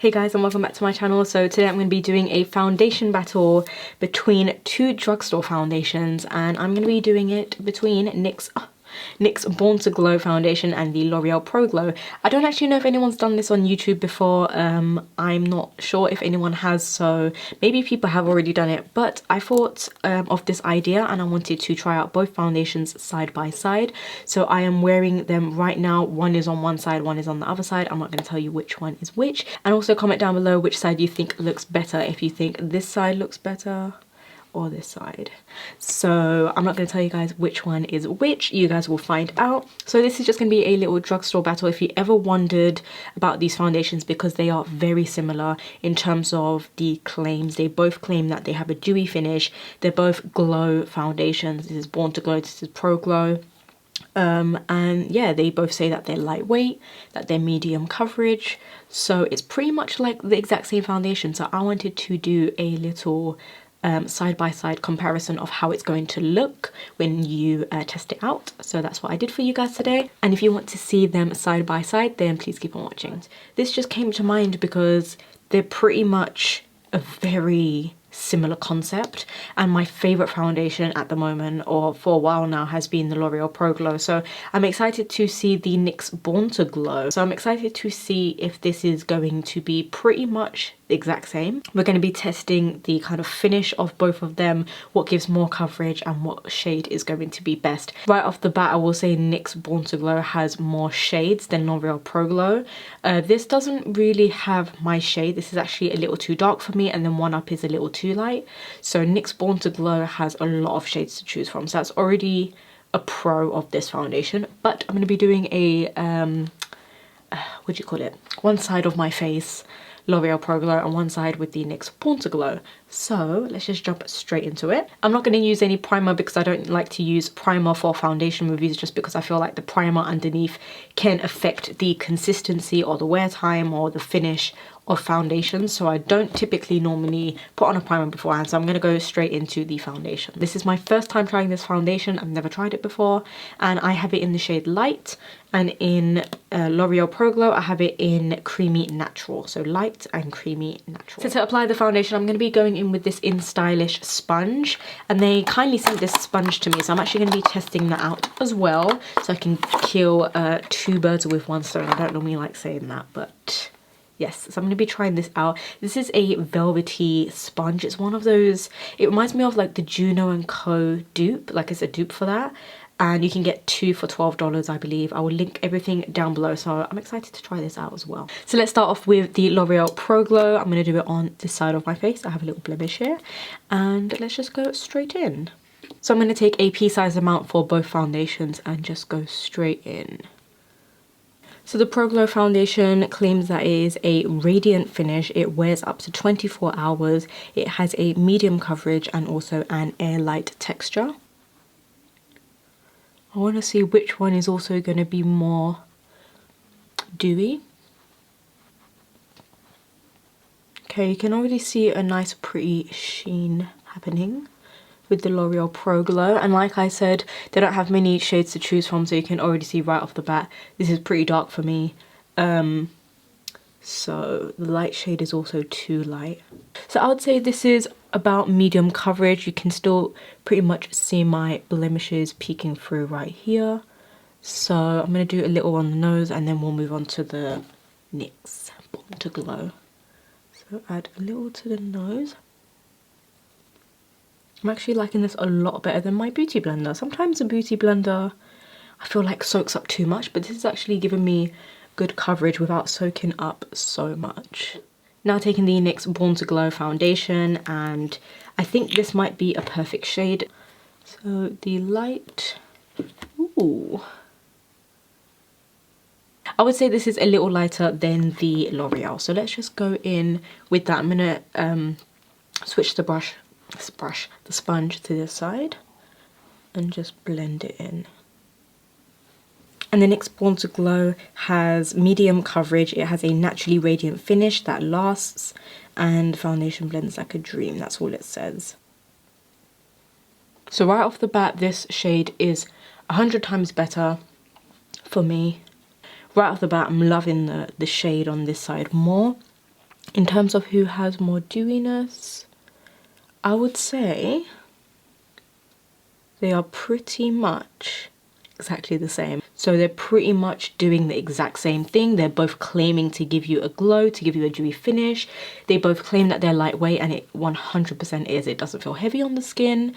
Hey guys, and welcome back to my channel. So today I'm going to be doing a foundation battle between two drugstore foundations, and I'm going to be doing it between NYX Born to Glow foundation and the L'Oreal Pro Glow. I don't actually know if anyone's done this on YouTube before. I'm not sure if anyone has, so maybe people have already done it, but I thought of this idea and I wanted to try out both foundations side by side. So I am wearing them right now. One is on one side, one is on the other side. I'm not going to tell you which one is which. And also comment down below which side you think looks better, if you think this side looks better or this side. So I'm not going to tell you guys which one is which, you guys will find out. So this is just going to be a little drugstore battle. If you ever wondered about these foundations, because they are very similar in terms of the claims, they both claim that they have a dewy finish. They're both glow foundations. This is Born to Glow, this is Pro Glow. And yeah, they both say that they're lightweight, that they're medium coverage, so it's pretty much like the exact same foundation. So I wanted to do a little side-by-side comparison of how it's going to look when you test it out. So that's what I did for you guys today, and if you want to see them side by side, then please keep on watching. This just came to mind because they're pretty much a very similar concept, and my favorite foundation at the moment, or for a while now, has been the L'Oreal Pro Glow. So I'm excited to see the NYX Born to Glow. So I'm excited to see if this is going to be pretty much the exact same. We're going to be testing the kind of finish of both of them, what gives more coverage and what shade is going to be best. Right off the bat, I will say NYX Born to Glow has more shades than L'Oreal Pro Glow. This doesn't really have my shade. This is actually a little too dark for me, and then one up is a little too light. So NYX Born to Glow has a lot of shades to choose from, so that's already a pro of this foundation. But I'm going to be doing a what do you call it, one side of my face L'Oreal Pro Glow and one side with the NYX Born to Glow. So let's just jump straight into it. I'm not going to use any primer because I don't like to use primer for foundation reviews, just because I feel like the primer underneath can affect the consistency or the wear time or the finish of foundation. So I don't typically normally put on a primer beforehand, so I'm going to go straight into the foundation. This is my first time trying this foundation. I've never tried it before, and I have it in the shade Light, and in L'Oreal Pro Glow I have it in Creamy Natural. So Light and Creamy Natural. So to apply the foundation, I'm going to be going in with this INSTYLISH sponge, and they kindly sent this sponge to me, so I'm actually going to be testing that out as well, so I can kill two birds with one stone. I don't normally like saying that, but yes, so I'm going to be trying this out. This is a velvety sponge. It's one of those, it reminds me of like the Juno & Co dupe, like it's a dupe for that. And you can get two for $12, I believe. I will link everything down below, so I'm excited to try this out as well. So let's start off with the L'Oreal Pro Glow. I'm going to do it on this side of my face. I have a little blemish here. And let's just go straight in. So I'm going to take a pea-sized amount for both foundations and just go straight in. So the Pro Glow foundation claims that it is a radiant finish. It wears up to 24 hours. It has a medium coverage and also an air-light texture. I want to see which one is also going to be more dewy. Okay, you can already see a nice pretty sheen happening with the L'Oreal Pro Glow, and like I said, they don't have many shades to choose from, so you can already see right off the bat this is pretty dark for me. So the light shade is also too light. So I would say this is about medium coverage. You can still pretty much see my blemishes peeking through right here. So I'm going to do a little on the nose, and then we'll move on to the NYX Born to Glow. So add a little to the nose. I'm actually liking this a lot better than my beauty blender. Sometimes a beauty blender I feel like soaks up too much, but this is actually giving me good coverage without soaking up so much. Now taking the NYX Born to Glow foundation, and I think this might be a perfect shade. So the light, ooh, I would say this is a little lighter than the L'Oreal. So let's just go in with that. I'm gonna switch the sponge to this side and just blend it in. And the NYX Born to Glow has medium coverage. It has a naturally radiant finish that lasts, and foundation blends like a dream. That's all it says. So right off the bat, this shade is 100 times better for me. Right off the bat, I'm loving the shade on this side more. In terms of who has more dewiness, I would say they are pretty much exactly the same. So they're pretty much doing the exact same thing. They're both claiming to give you a glow, to give you a dewy finish. They both claim that they're lightweight, and it 100% is. It doesn't feel heavy on the skin.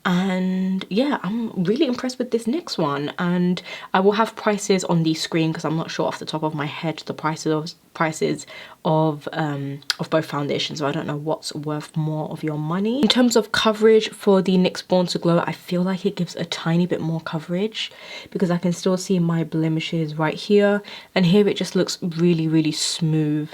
And yeah, I'm really impressed with this NYX one, and I will have prices on the screen because I'm not sure off the top of my head the prices of both foundations, so I don't know what's worth more of your money. In terms of coverage for the NYX Born to Glow, I feel like it gives a tiny bit more coverage because I can still see my blemishes right here, and here it just looks really smooth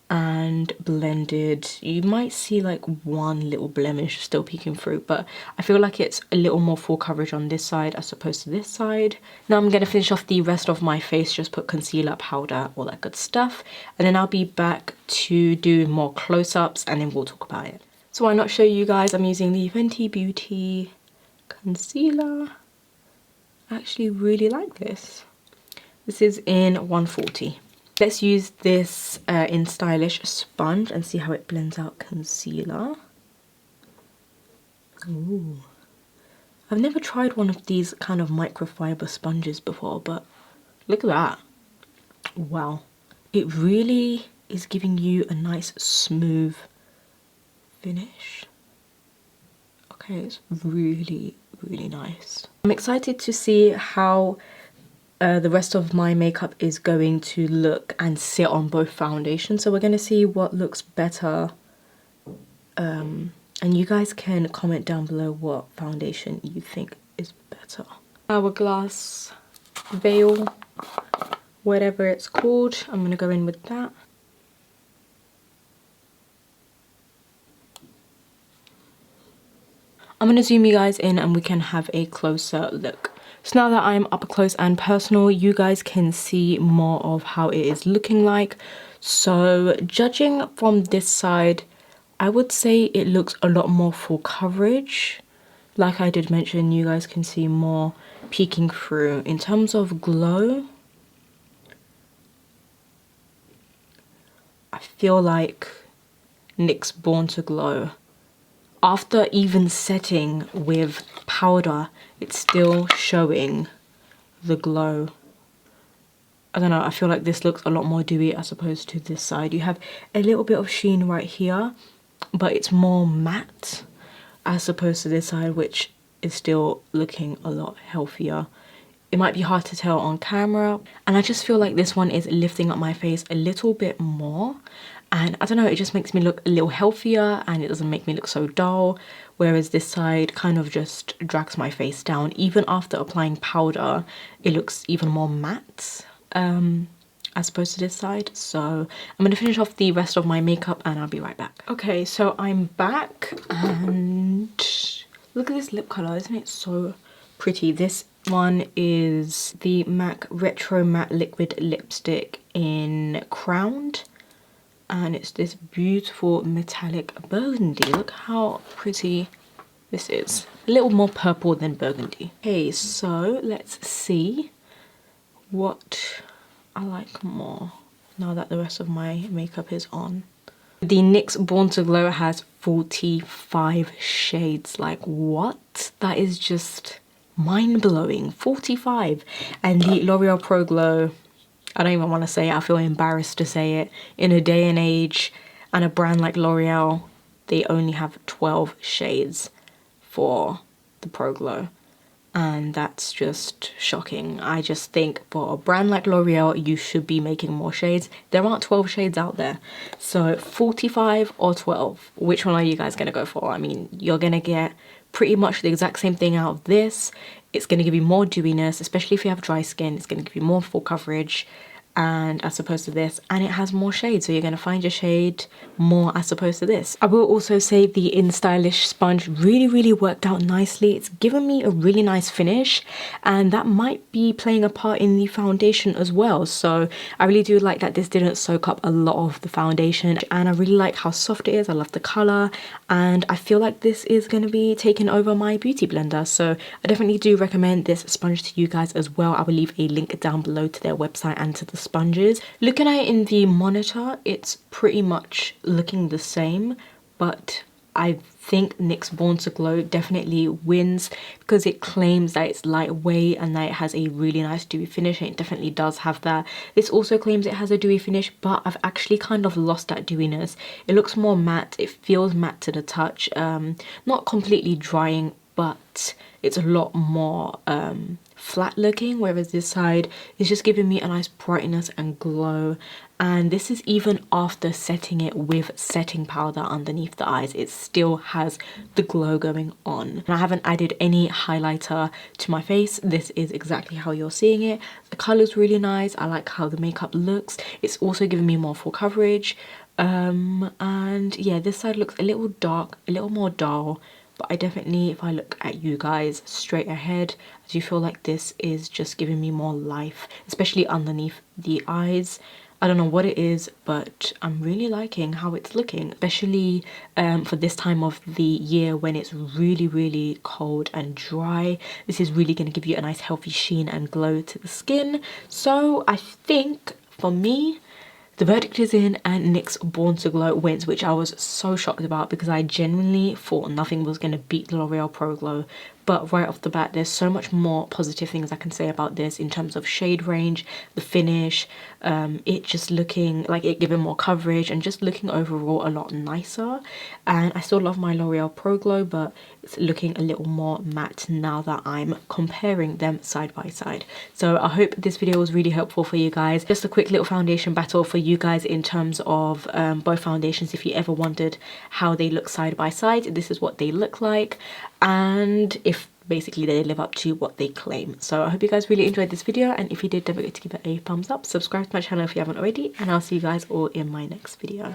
and blended. You might see like one little blemish still peeking through, but I feel like it's a little more full coverage on this side as opposed to this side. Now I'm going to finish off the rest of my face, just put concealer, powder, all that good stuff, and then I'll be back to do more close-ups and then we'll talk about it. So why not show you guys? I'm using the Fenty Beauty concealer. I actually really like this. This is in 140. Let's use this INSTYLISH sponge and see how it blends out concealer. Ooh. I've never tried one of these kind of microfiber sponges before, but look at that. Wow. It really is giving you a nice smooth finish. Okay, it's really nice. I'm excited to see how the rest of my makeup is going to look and sit on both foundations. So we're going to see what looks better. And you guys can comment down below what foundation you think is better. Hourglass veil, whatever it's called. I'm going to go in with that. I'm going to zoom you guys in and we can have a closer look. So now that I'm up close and personal, you guys can see more of how it is looking like. So judging from this side, I would say it looks a lot more full coverage. Like I did mention, you guys can see more peeking through. In terms of glow, I feel like NYX Born to Glow, after even setting with powder, it's still showing the glow. I don't know, I feel like this looks a lot more dewy as opposed to this side. You have a little bit of sheen right here, but it's more matte as opposed to this side, which is still looking a lot healthier. It might be hard to tell on camera, and I just feel like this one is lifting up my face a little bit more. And I don't know, it just makes me look a little healthier and it doesn't make me look so dull. Whereas this side kind of just drags my face down. Even after applying powder, it looks even more matte as opposed to this side. So I'm going to finish off the rest of my makeup and I'll be right back. Okay, so I'm back and look at this lip colour. Isn't it so pretty? This one is the MAC Retro Matte Liquid Lipstick in Crowned. And it's this beautiful metallic burgundy. Look how pretty this is. A little more purple than burgundy. Okay, so let's see what I like more now that the rest of my makeup is on. The NYX Born to Glow has 45 shades. Like, what? That is just mind-blowing. 45. And the Loreal Pro Glow, I don't even want to say it. I feel embarrassed to say it. In a day and age and a brand like L'Oreal, they only have 12 shades for the Pro Glow. And that's just shocking. I just think for a brand like L'Oreal, you should be making more shades. There aren't 12 shades out there. So 45 or 12, which one are you guys going to go for? I mean, you're going to get pretty much the exact same thing out of this. It's going to give you more dewiness, especially if you have dry skin. It's going to give you more full coverage and as opposed to this, and it has more shades, so you're going to find your shade more as opposed to this. I will also say the INSTYLISH sponge really worked out nicely. It's given me a really nice finish, and that might be playing a part in the foundation as well. So I really do like that this didn't soak up a lot of the foundation, and I really like how soft it is. I love the color, and I feel like this is going to be taking over my beauty blender. So I definitely do recommend this sponge to you guys as well. I will leave a link down below to their website and to the sponges. Looking at it in the monitor, it's pretty much looking the same, but I think NYX Born to Glow definitely wins because it claims that it's lightweight and that it has a really nice dewy finish, and it definitely does have that. This also claims it has a dewy finish, but I've actually kind of lost that dewiness. It looks more matte, it feels matte to the touch, not completely drying, but it's a lot more flat looking, whereas this side is just giving me a nice brightness and glow. And this is even after setting it with setting powder underneath the eyes. It still has the glow going on. And I haven't added any highlighter to my face. This is exactly how you're seeing it. The colour's really nice. I like how the makeup looks. It's also giving me more full coverage. And yeah, this side looks a little dark, a little more dull. But I definitely, if I look at you guys straight ahead, I do feel like this is just giving me more life, especially underneath the eyes. I don't know what it is, but I'm really liking how it's looking, especially for this time of the year when it's really, really cold and dry. This is really going to give you a nice healthy sheen and glow to the skin. So I think for me, the verdict is in and NYX Born to Glow wins, which I was so shocked about because I genuinely thought nothing was going to beat the Loreal Pro Glow. But right off the bat, there's so much more positive things I can say about this in terms of shade range, the finish, it just looking like it giving more coverage and just looking overall a lot nicer. And I still love my Loreal Pro Glow, but it's looking a little more matte now that I'm comparing them side by side. So I hope this video was really helpful for you guys. Just a quick little foundation battle for you guys in terms of both foundations. If you ever wondered how they look side by side, this is what they look like, and if basically they live up to what they claim. So I hope you guys really enjoyed this video, and if you did, don't forget to give it a thumbs up, subscribe to my channel if you haven't already, and I'll see you guys all in my next video.